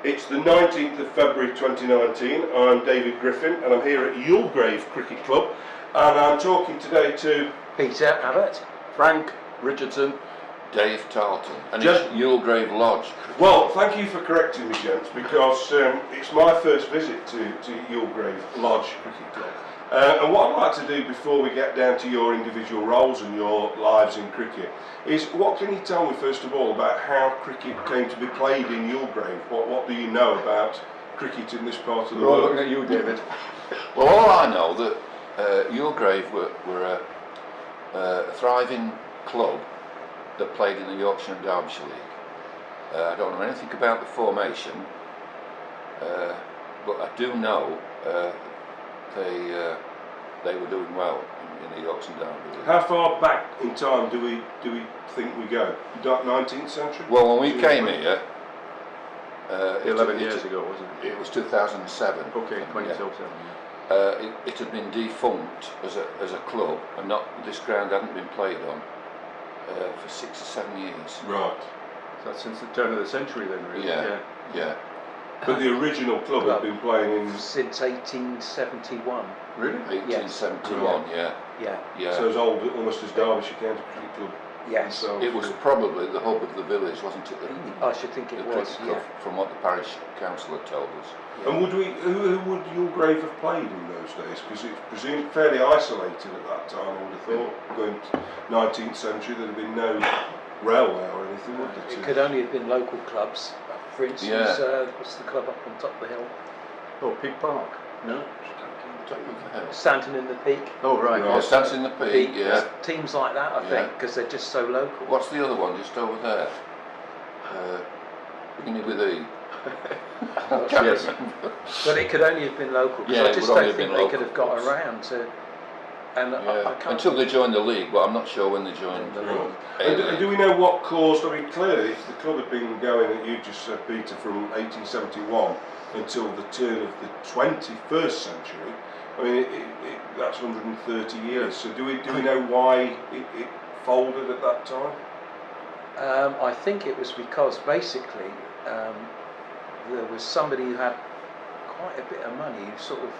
It's the 19th of February 2019. I'm David Griffin and I'm here at Youlgrave Cricket Club, and I'm talking today to Peter Abbott, Frank, Richardson, Dave Tarlton, and it's Youlgrave Lodge. Well, thank you for correcting me, gents, because it's my first visit to Youlgrave Lodge Cricket Club. And what I'd like to do before we get down to your individual roles and your lives in cricket is, what can you tell me first of all about how cricket came to be played in Youlgrave? What do you know about cricket in this part of the world? We're all looking at you, David. Well, all I know that Youlgrave were a thriving club that played in the Yorkshire and Derbyshire League. I don't know anything about the formation, but I do know they were doing well in the Yorkshire and Derbyshire League. How far back in time do we think we go? 19th century? Well, when we came here, 11 years ago, wasn't it? It was 2007. Okay, 2007. It had been defunct as a club, and this ground hadn't been played on for 6 or 7 years. Right. So that's since the turn of the century then, really. Yeah. But the original club had been playing in... since 1871. Really? 1871, Yeah. So it's old, almost as Derbyshire County Cricket Club. Yes. themselves. It was probably the hub of the village, wasn't it? I should think it was, cricket club, from what the parish council had told us. And who would Youlgrave have played in those days? Because it's presumed fairly isolated at that time, I would have thought. Going to 19th century, there'd have been no railway or anything, would there? It could only have been local clubs. For instance, what's the club up on top of the hill? Oh, Peak Park? No? Stanton in the Peak. Oh, right. Yeah, Stanton in the Peak, yeah. Teams like that, I think, because they're just so local. What's the other one just over there? Beginning with E. Yes. But it could only have been local, because I just don't think they could have got around to... And I can't until they joined the league, but I'm not sure when they joined the league. And do we know what caused, I mean, clearly if the club had been going, you just said, Peter, from 1871 until the turn of the 21st century, I mean, that's 130 years. So do we know why it folded at that time? I think it was because basically there was somebody who had quite a bit of money who sort of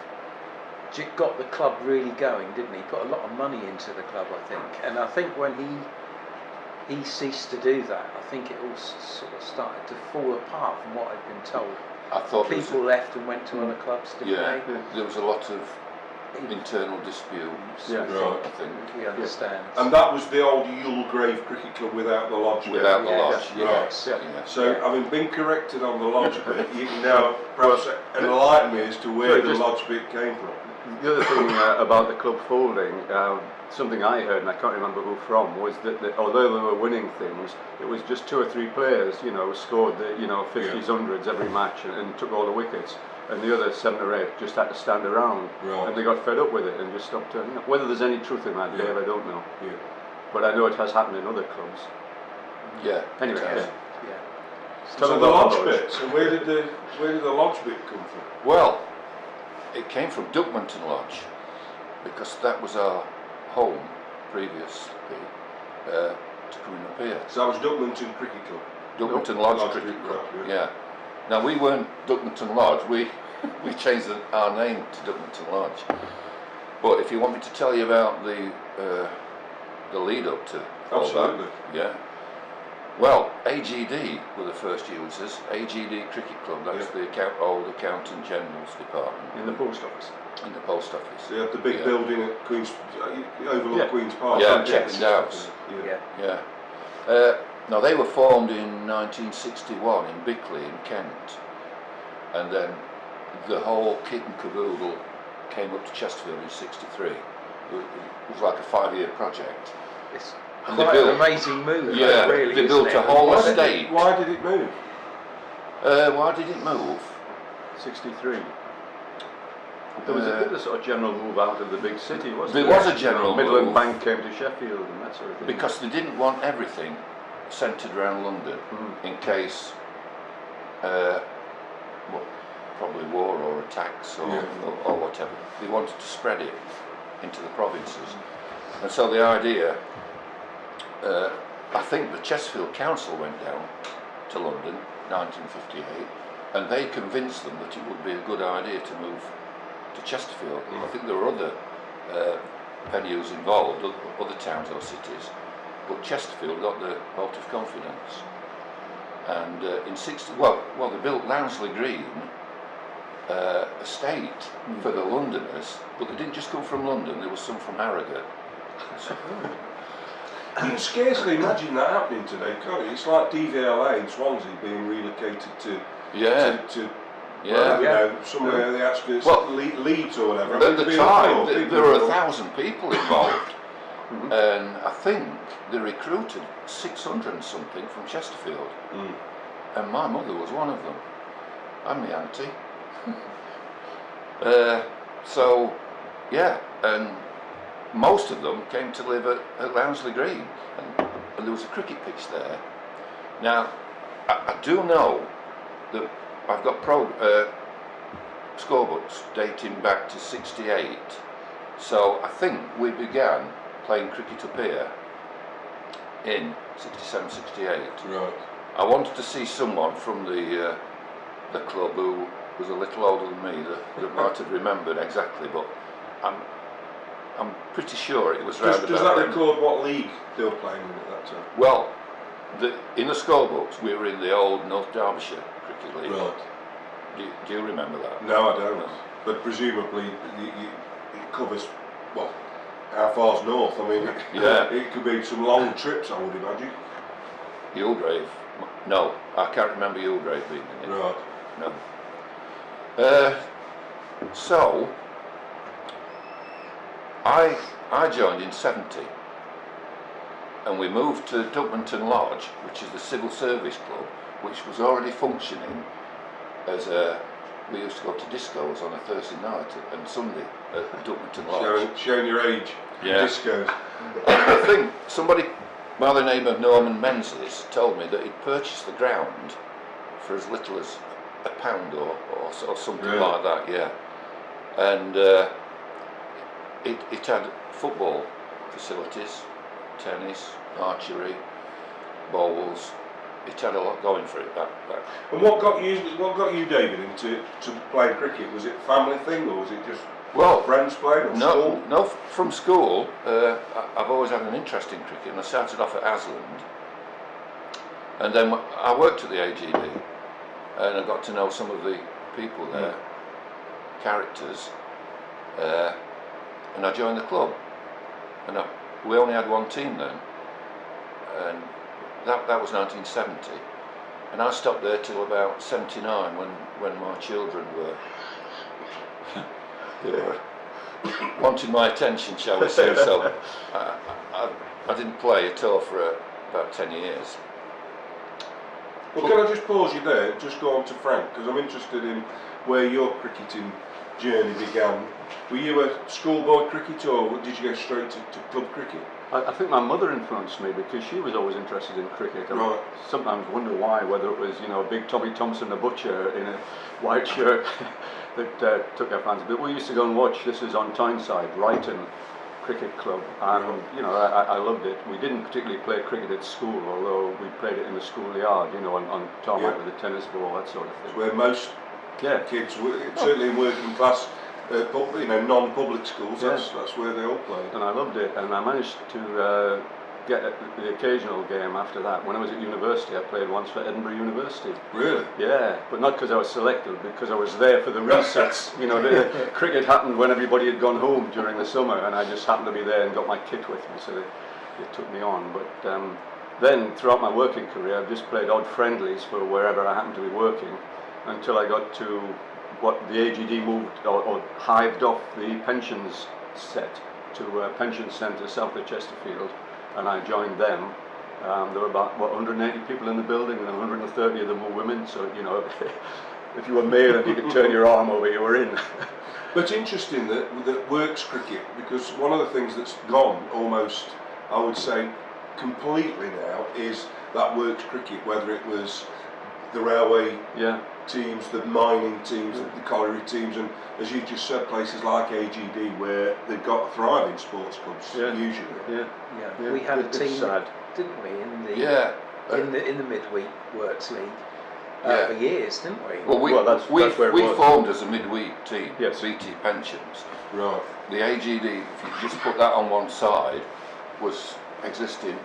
got the club really going, didn't he? Put a lot of money into the club, I think. And I think when he ceased to do that, I think it all sort of started to fall apart from what I'd been told. I thought people left and went to other clubs, didn't they? There was a lot of internal disputes. Yeah, right. I think. We understand. And that was the old Youlgrave Cricket Club without the lodge bit? Without the lodge, yes. Yeah. So, having been corrected on the lodge bit, you can now perhaps enlighten me as to where the lodge bit came from. The other thing about the club folding, something I heard, and I can't remember who from, was that although they were winning things, it was just 2 or 3 players, scored the 50s, 100s every match and took all the wickets. And the other 7 or 8 just had to stand around, and they got fed up with it and just stopped turning up. Whether there's any truth in that, Dave, I don't know. Yeah. But I know it has happened in other clubs. Yeah. Anyway, So the lodge bit. So where did the lodge bit come from? Well, it came from Duckmanton Lodge, because that was our home previously to coming up here. So that was Duckmanton Cricket Club. Duckmanton Lodge Cricket Club. Yeah. Now we weren't Duckmanton Lodge. We changed our name to Duckmanton Lodge. But if you want me to tell you about the lead up to all Absolutely. that, yeah. Well, AGD were the first users. AGD Cricket Club. That was the old Accountant General's department in the post office. In the post office. They had the big building at Queen's, overlooked Queen's Park. Yeah, Chetwynd House. Yeah. Now they were formed in 1961 in Bickley in Kent, and then the whole kit and caboodle came up to Chesterfield in '63. It was like a 5-year project. It's quite an amazing move. Yeah, really, they built a whole estate. Why did it move? Why did it move? 63. There was a sort of general move out of the big city, wasn't there? There was a general Midland move. Bank came to Sheffield and that sort of thing. Because they didn't want everything centred around London in case, probably war or attacks or whatever. They wanted to spread it into the provinces. And so the idea, I think the Chesterfield Council went down to London 1958 and they convinced them that it would be a good idea to move to Chesterfield. I think there were other venues involved, other towns or cities, but Chesterfield got the vote of confidence. And in they built Lounsley Green estate for the Londoners, but they didn't just come from London, there was some from Harrogate. So, you can scarcely imagine that happening today, can't you? It's like DVLA in Swansea being relocated to somewhere on the outskirts, Leeds or whatever. At the time, there were 1,000 people involved, and I think they recruited 600 and something from Chesterfield, and my mother was one of them, and my auntie. And most of them came to live at Lounsley Green, and there was a cricket pitch there. Now, I do know that I've got scorebooks dating back to '68, so I think we began playing cricket up here in '67, '68. Right. I wanted to see someone from the club who was a little older than me that might have remembered exactly, but I'm pretty sure it was round about. Does that record what league they were playing in at that time? Well, in the scorebooks we were in the old North Derbyshire Cricket League. Right. Do you remember that? No, I don't. No. But presumably it covers, well, how far's north? I mean, it could be some long trips, I would imagine. Youlgrave. No, I can't remember Youlgrave being in it. Right. No. So I joined in '70, and we moved to Duckmanton Lodge, which is the civil service club, which was already functioning as we used to go to discos on a Thursday night and Sunday at Duckmanton Lodge. Showing your age. Yeah. Discos. I think somebody by the name of Norman Menzies told me that he'd purchased the ground for as little as £1 or something like that, yeah. And it had football facilities, tennis, archery, bowls. It had a lot going for it. That. And what got you, David, into playing cricket? Was it a family thing, or was it just friends playing, or school? No, from school. I've always had an interest in cricket, and I started off at Asland, and then I worked at the AGD, and I got to know some of the people there, characters, and I joined the club, and we only had one team then, and that was 1970, and I stopped there till about '79 when my children were they were wanting my attention, shall we say. So I didn't play at all for about 10 years. Well, can I just pause you there, just go on to Frank, because I'm interested in where your cricketing journey began. Were you a schoolboy cricketer, or did you go straight to club cricket? I think my mother influenced me because she was always interested in cricket. I sometimes wonder why, whether it was, big Tommy Thompson, the butcher in a white shirt that took our fancy. But we used to go and watch, this is on Tyneside, Brighton Cricket Club, and I loved it. We didn't particularly play cricket at school, although we played it in the schoolyard, on tarmac with a tennis ball, that sort of thing. It's where most kids, certainly in working class, non-public schools, that's where they all played. And I loved it, and I managed to get the occasional game after that. When I was at university, I played once for Edinburgh University. Really? Yeah, but not because I was selected, because I was there for the recess. The cricket happened when everybody had gone home during the summer, and I just happened to be there and got my kit with me, so they took me on. But then, throughout my working career, I've just played odd friendlies for wherever I happened to be working, until I got to what the AGD moved or hived off the pensions set to a pension centre south of Chesterfield, and I joined them. There were about 180 people in the building, and 130 of them were women. So if you were male and you could turn your arm over, you were in. But interesting that works cricket, because one of the things that's gone almost, I would say, completely now is that works cricket. Whether it was the railway teams, the mining teams, the colliery teams, and as you just said, places like AGD where they've got thriving sports clubs usually. Yeah. We had a team, didn't we, in the midweek works league, for years, didn't we? Well, that's where it we was. formed as a midweek team, Yes. BT Pensions. Right. The AGD, if you just put that on one side, was existing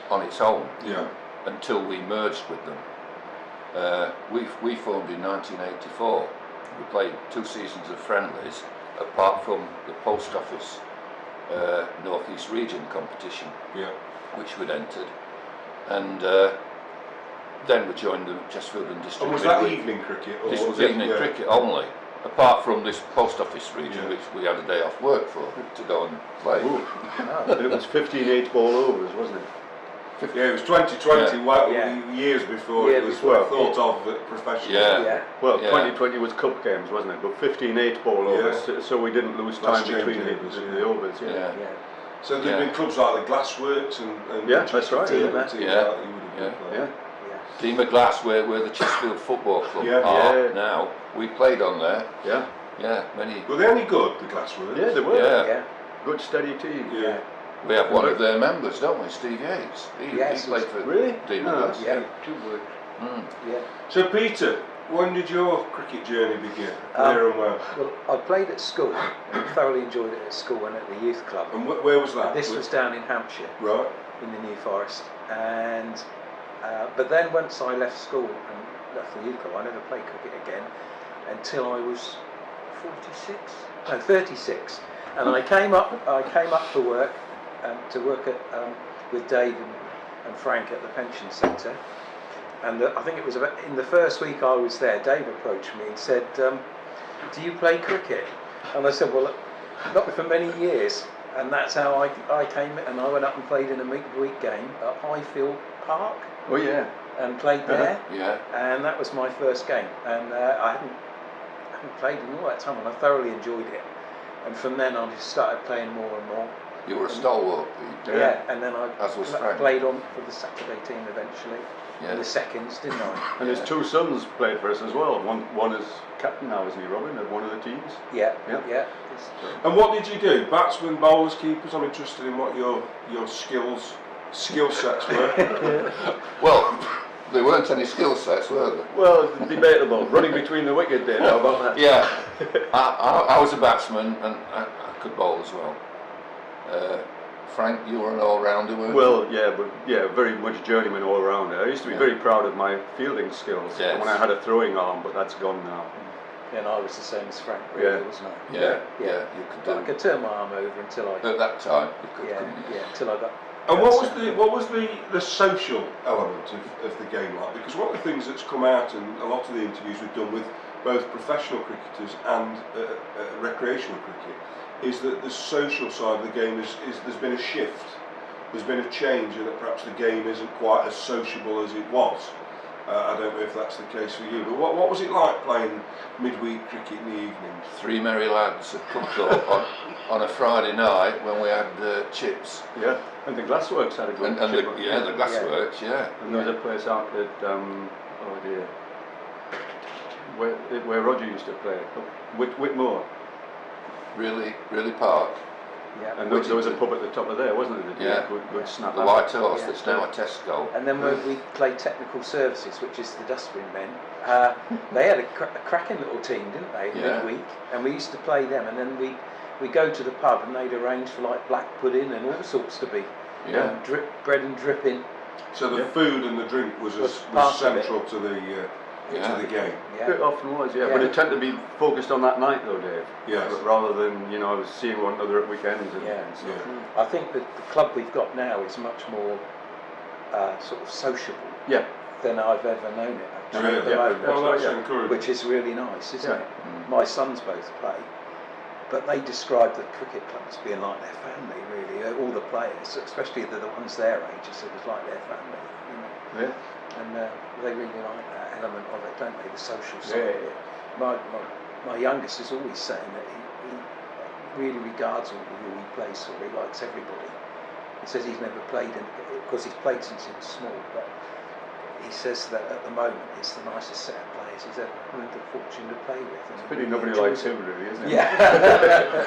on its own Yeah. until we merged with them. We formed in 1984. We played 2 seasons of friendlies, apart from the Post Office North East Region competition, Yeah. which we'd entered, and then we joined the Chesterfield and District. And was that Midweek. evening cricket? Or This was it- evening yeah. cricket only, apart from this Post Office region, Yeah. which we had a day off work for to go and play. Ooh. Oh. And it was 15 8-ball overs, wasn't it? Yeah, it was 2020, Yeah. years before Yeah, it was before. thought of professionally. Yeah. Yeah. Well, Yeah. 2020 was cup games, wasn't it? But 15 8-ball overs, so we didn't lose Last time change between overs, the yeah. overs. Yeah. Yeah. So there've Yeah. been clubs like the Glassworks and Yeah, that's right. Team, Yeah. teams Yeah. like that you would have been Yeah. playing. Team of Glass, where the Chesterfield Football Club Yeah. are Yeah. now. We played on there. Yeah. Yeah, many. Were they any good, the Glassworks? Yeah, they were. Yeah. Yeah. Good, steady team. Yeah. We have one of their members, don't we? Steve Yates. Yes, he played for Really? Team of No, Glass. Yeah. Two words. Mm. Yeah. So Peter, when did your cricket journey begin? Um, Where and where? Well, I played at school and thoroughly enjoyed it at school and at the youth club. And where was that? This was down in Hampshire, Right. in the New Forest, and but then once I left school and left the youth club, I never played cricket again until I was 36, and I came up for work to work at with Dave and Frank at the pension centre, and I think it was about in the first week I was there, Dave approached me and said, "Do you play cricket?" And I said, "Well, not for many years." And that's how I came, and I went up and played in a midweek game at Highfield Park Oh, yeah. and played there, Yeah. and that was my first game. And I hadn't played in all that time, and I thoroughly enjoyed it. And from then on, I just started playing more and more. You were a stalwart, Pete. Yeah, and then As was I Frank. played on for the Saturday team eventually, Yeah. in the seconds, didn't I? And his two sons played for us as well. One is captain now, isn't he, Robin, of one of the teams? Yeah, Yeah. yeah. And what did you do? Batsmen, bowlers, keepers? I'm interested in what your skill sets were. Well, there weren't any skill sets, were there? Well, debatable. Running between the wicket, Dave. How about that? Yeah. I was a batsman and I could bowl as well. Frank, you were an all-rounder, weren't you? Well, yeah, but yeah, very much journeyman all rounder. I used to be very proud of my fielding skills Yes. when I had a throwing arm, but that's gone now. And I was the same as Frank, really, Yeah. wasn't I? Yeah, Yeah. you could But I do. could turn my arm over until I. At that time, you could, Yeah, couldn't you? yeah, until I got. And what was the social element of the game like? Because one of the things that's come out in a lot of the interviews we've done with both professional cricketers and recreational cricket is that the social side of the game is there's been a shift. There's been a change, and that perhaps the game isn't quite as sociable as it was. I don't know if that's the case for you, but what was it like playing midweek cricket in the evenings? Three merry lads at Clubthorpe on a Friday night when we had chips. Yeah, and the Glassworks had a good And the chip. Glassworks, yeah. And there was a place out at, oh dear, where Roger used to play, Whitmore. Really Park. Yeah. And there was a pub at the top of there, wasn't there? Yeah. Good snap. The out. White Horse Yeah. that's now a Tesco. And then when we played technical services, which is the dustbin men, they had a cracking little team, didn't they, Yeah. midweek? And we used to play them, and then we go to the pub and they'd arrange for like black pudding and all sorts to be, Yeah. bread and dripping. So the Yeah. food and the drink was part of central to the game. Yeah. It often was, yeah. Yeah. But it tended to be focused on that night, though, Dave. Yes. Rather than seeing one another at weekends and, Yeah. and stuff. Yeah. I think that the club we've got now is much more sort of sociable Yeah. than I've ever known it actually Really? at the Yeah. moment, Well, that's Yeah. encouraging. which is really nice, isn't Yeah. it? My sons both play, but they describe the cricket club as being like their family, really. All the players, especially the ones their age, it was like their family, you know. Yeah. And they really like that element of it, don't they? The social side Yeah, of it. My youngest is always saying that he really regards all who he plays for. He likes everybody. He says he's never played, because he's played since he was small, but he says that at the moment it's the nicest set of players he's ever had the fortune to play with. And Pity he nobody enjoys likes it. him, really, isn't it? Yeah,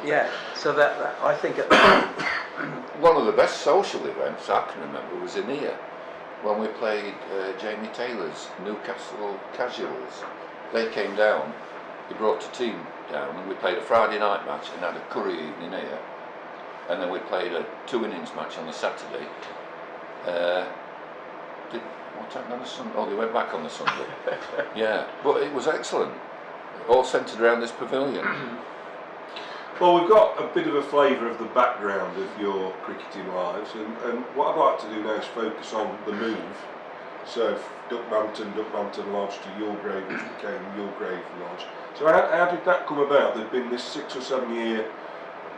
yeah. So that I think at the moment, One of the best social events I can remember was in here. when we played Jamie Taylor's Newcastle Casuals. They came down, he brought a team down, and we played a Friday night match and had a curry evening here. And then we played a 2 innings match on the Saturday. What happened on the Sunday? Oh, they went back on the Sunday. Yeah, but it was excellent. All centred around this pavilion. Well, we've got a bit of a flavour of the background of your cricketing lives, and what I'd like to do now is focus on the move. So, Duckmanton Lodge to Youlgrave, which became Youlgrave Lodge. So, how did that come about? There'd been this 6 or 7 year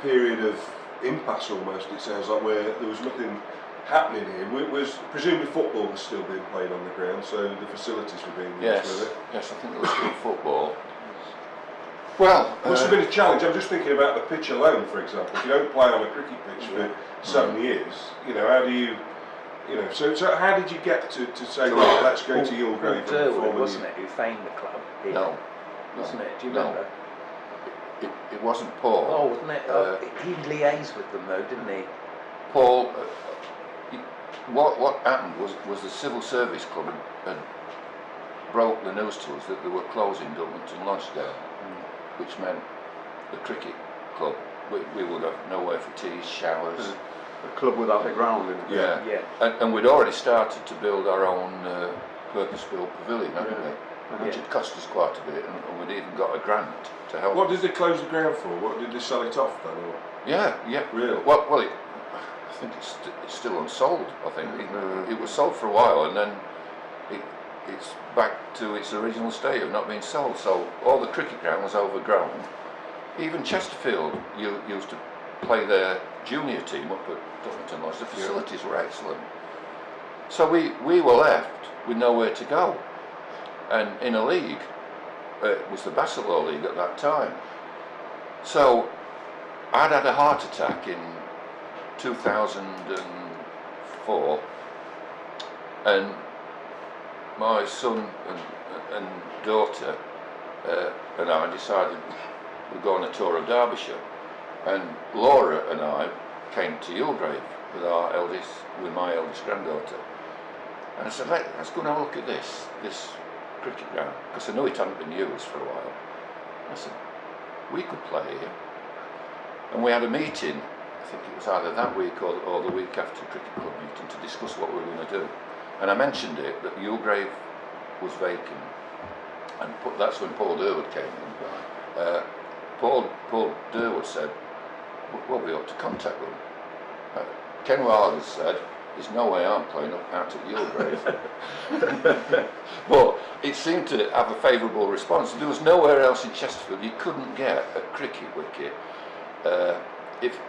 period of impasse almost, it sounds like, where there was nothing happening here. Was presumably football was still being played on the ground, so the facilities were being used with it. Yes, I think there was still football. Well, must have been a challenge. I'm just thinking about the pitch alone, for example. If you don't play on a cricket pitch for 7 years, how do you, so how did you get to say, right, let's go to Youlgrave? Paul Durwood, wasn't it, who famed the club here? No. Wasn't it? Do you remember? It wasn't Paul. Oh, wasn't it? He liaised with them though, didn't he? Paul, what happened was the Civil Service Club had broke the news to us that they were closing Duckmanton Lodge down, which meant the cricket club, we would have nowhere for teas, showers. A club without a ground in it. Yeah. And we'd already started to build our own purpose-built pavilion, hadn't we? Which had cost us quite a bit, and we'd even got a grant to help. What did they close the ground for? What did they sell it off then? Or? Yeah. Really? Well, I think it's still unsold. I think it was sold for a while, and then it's back to its original state of not being sold. So all the cricket ground was overgrown. Even Chesterfield used to play their junior team up at Duckmanton Lodge. The facilities were excellent. So we were left with nowhere to go. And in a league, it was the Bassett League at that time. So I'd had a heart attack in 2004, and my son and daughter and I decided we'd go on a tour of Derbyshire, and Laura and I came to Youlgrave with my eldest granddaughter, and I said, let's go and have a look at this cricket ground, because I knew it hadn't been used for a while. I said, we could play here. And we had a meeting, I think it was either that week or the week after the cricket club meeting, to discuss what we were going to do. And I mentioned it, that Youlgrave was vacant, and that's when Paul Durwood came in. Paul Durwood said, well, we ought to contact them. Ken Wilder said, there's no way I'm playing out at Youlgrave. But it seemed to have a favourable response. There was nowhere else in Chesterfield you couldn't get a cricket wicket. If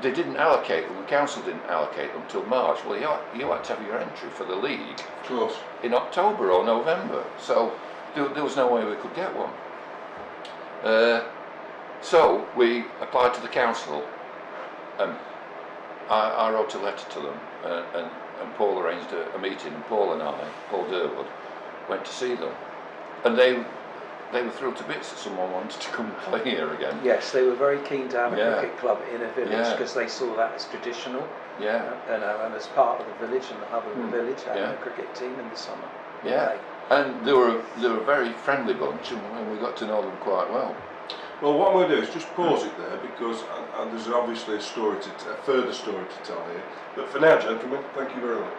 they didn't allocate them, the council didn't allocate them till March. Well, you had to have your entry for the league, of course, in October or November. So there was no way we could get one. So we applied to the council, and I wrote a letter to them, and Paul arranged a meeting, and Paul Durwood, went to see them, and they were thrilled to bits that someone wanted to come and play here again. Yes, they were very keen to have a cricket club in a village, because they saw that as traditional. And as part of the village and the hub of the village, having a cricket team in the summer. And they were a very friendly bunch, and we got to know them quite well. Well, what I'm going to do is just pause it there, because there's obviously a further story to tell here. But for now, gentlemen, thank you very much.